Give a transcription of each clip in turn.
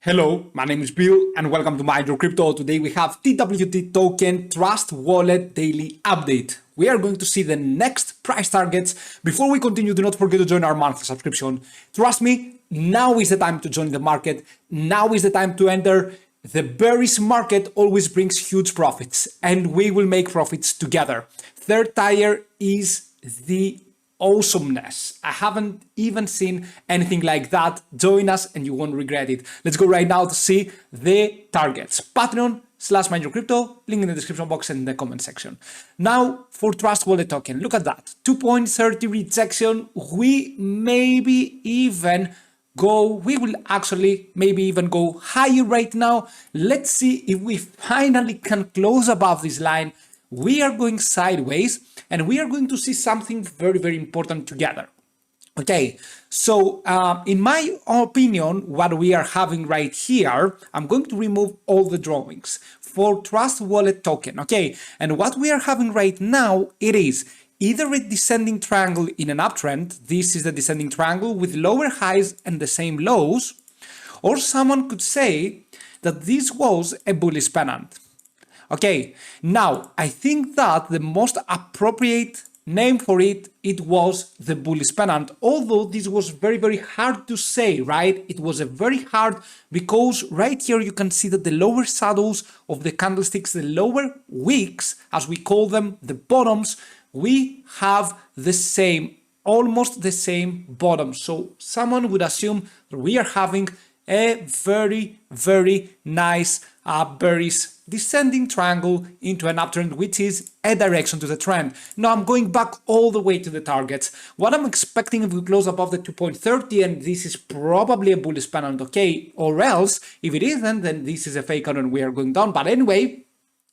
Hello, my name is Bill and welcome to MindYourCrypto. Today we have TWT token Trust Wallet daily update. We are going to see the next price targets. Before we continue, do not forget to join our monthly subscription. Trust me, now is the time to join the market. Now is the time to enter. The bearish market always brings huge profits and we will make profits together. Third tier is the awesomeness. I haven't even seen anything like that. Join us and you won't regret it. Let's go right now to see the targets. Patreon/MindYourCrypto, link in the description box and in the comment section. Now for Trust Wallet token, look at that. 2.30 rejection. We will actually maybe even go higher right now. Let's see if we finally can close above this line. We are going sideways and we are going to see something very, very important together. Okay, so in my opinion, what we are having right here, I'm going to remove all the drawings for Trust Wallet token. Okay, and what we are having right now, it is either a descending triangle in an uptrend. This is the descending triangle with lower highs and the same lows, or someone could say that this was a bullish pennant. Okay, now I think that the most appropriate name for it was the bullish pennant, although this was very, very hard to say, right? It was a very hard because right here you can see that the lower shadows of the candlesticks, the lower wicks, as we call them, the bottoms, we have the same, almost the same bottom. So someone would assume that we are having a very, very nice bearish descending triangle into an uptrend, which is a direction to the trend. Now I'm going back all the way to the targets. What I'm expecting if we close above the 2.30, and this is probably a bullish pennant, okay, or else if it isn't, then this is a fake out and we are going down. But anyway,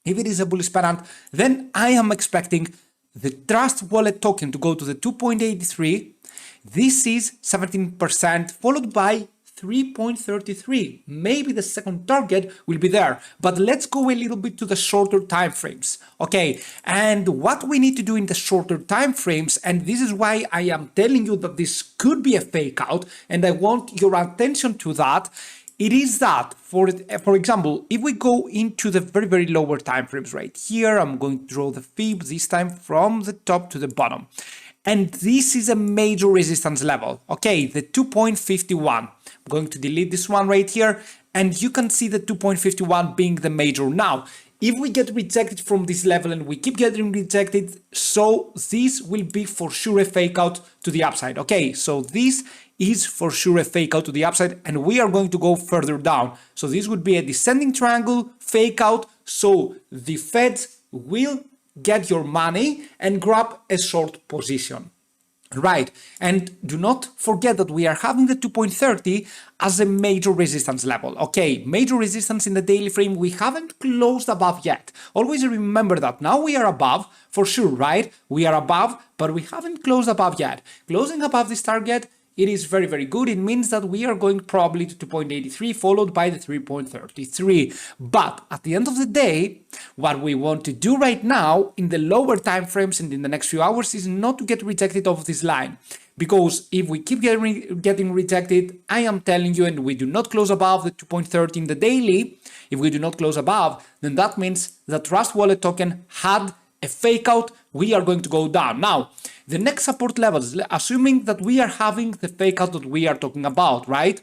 if it is a bullish pennant, then I am expecting the Trust Wallet token to go to the 2.83. This is 17%, followed by 3.33. Maybe the second target will be there, but let's go a little bit to the shorter time frames. Okay, and what we need to do in the shorter time frames, and this is why I am telling you that this could be a fake out, and I want your attention to that. It is that, for example, if we go into the very, very lower time frames right here, I'm going to draw the fib this time from the top to the bottom. And this is a major resistance level. Okay, the 2.51. I'm going to delete this one right here. And you can see the 2.51 being the major. Now, if we get rejected from this level and we keep getting rejected, so this will be for sure a fake out to the upside. Okay, so this is for sure a fake out to the upside and we are going to go further down. So this would be a descending triangle, fake out. So the Feds will get your money and grab a short position. Right, and do not forget that we are having the 2.30 as a major resistance level. Okay, major resistance in the daily frame, we haven't closed above yet. Always remember that. Now we are above, for sure, right? We are above, but we haven't closed above yet. Closing above this target, it is very, very good. It means that we are going probably to 2.83 followed by the 3.33. But at the end of the day, what we want to do right now in the lower time frames and in the next few hours is not to get rejected off this line. Because if we keep getting rejected, I am telling you, and we do not close above the 2.30 in the daily, if we do not close above, then that means the Trust Wallet token had a fake out, we are going to go down. Now, the next support levels, assuming that we are having the fake out that we are talking about, right?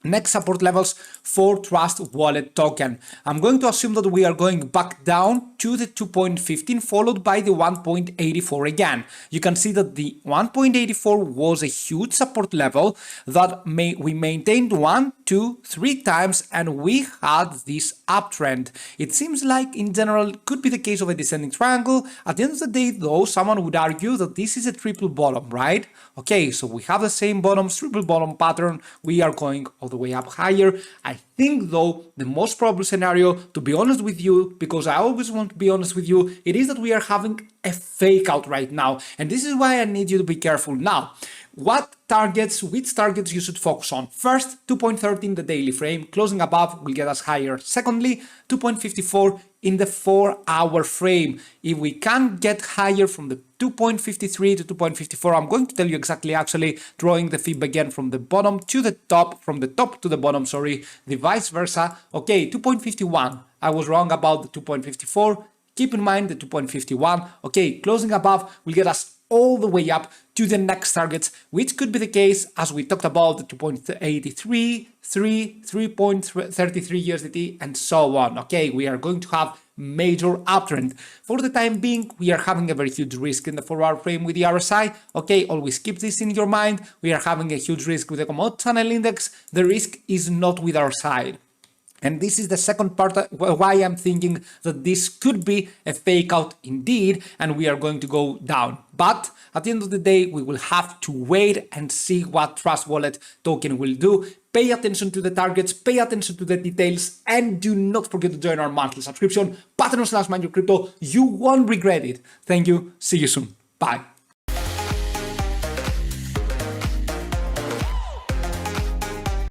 Next support levels for Trust Wallet token. I'm going to assume that we are going back down to the 2.15 followed by the 1.84 again. You can see that the 1.84 was a huge support level that we maintained 1, 2, 3 times and we had this uptrend. It seems like in general could be the case of a descending triangle. At the end of the day though, someone would argue that this is a triple bottom, right? Okay, so we have the same bottom, triple bottom pattern. We are going all the way up higher. I think though the most probable scenario, to be honest with you, because I always want to be honest with you, it is that we are having a fake out right now, and this is why I need you to be careful. Now, which targets you should focus on? First, 2.13 the daily frame, closing above will get us higher. Secondly, 2.54 in the 4-hour frame. If we can get higher from the 2.53 to 2.54, I'm going to tell you exactly, actually drawing the fib again from the bottom to the top, from the top to the bottom, sorry, the vice versa. Okay, 2.51. I was wrong about the 2.54. Keep in mind the 2.51. Okay, closing above will get us all the way up to the next targets, which could be the case as we talked about the 2.83, 3.33 USDT, and so on. Okay, we are going to have major uptrend. For the time being, we are having a very huge risk in the 4-hour frame with the RSI. Okay, always keep this in your mind. We are having a huge risk with the commodity channel index. The risk is not with our side. And this is the second part why I'm thinking that this could be a fake out indeed, and we are going to go down. But at the end of the day, we will have to wait and see what Trust Wallet token will do. Pay attention to the targets, pay attention to the details, and do not forget to join our monthly subscription, Patreon/MindYourCrypto. You won't regret it. Thank you. See you soon. Bye.